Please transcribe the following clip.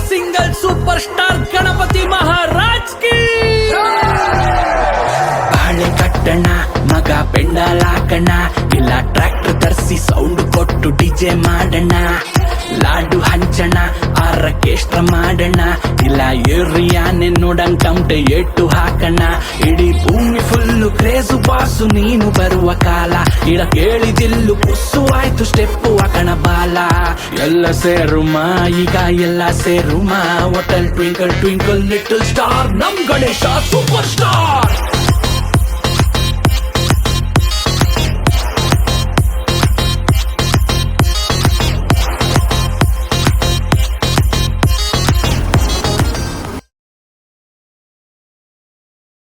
single super star Ganapati Maharaj ಕಿ ಬಾಳೆ ಕಟ್ಟಣ ಮಗ ಪೆಂಡಾಲಾಕಣ ಇಲ್ಲ ಟ್ರ್ಯಾಕ್ಟರ್ ತರಿಸಿ ಸೌಂಡ್ ಕೊಟ್ಟು ಡಿಜೆ ಮಾಡೋಣ ಲಾಡು ಹಂಚಣ ಆರ್ಕೆಸ್ಟ್ರಾ ಮಾಡೋಣ ಇಲ್ಲ ಏರಿಯಾನೆ ನೋಡಂಗ್ ತಮಟೆ ಎಟ್ಟು ಹಾಕಣ ಇಡೀ ಭೂಮಿ ಫುಲ್ಲು ಕ್ರೇಜು ಬಾಸು ನೀನು ಬರುವ ಕಾಲ ಇಡ ಕೇಳಿದಿಲ್ಲು ಕುಸ್ಸು ಆಯ್ತು ಸ್ಟೆಪ್ಪು ಹಾಕಣ ಬಾಲ ಎಲ್ಲ ಸೇರುಮಾ ಈಗ ಎಲ್ಲ ಸೇರುಮಾ hotel twinkle twinkle little star ನಮ್ ಗಣೇಶ ಸೂಪರ್ ಸ್ಟಾರ್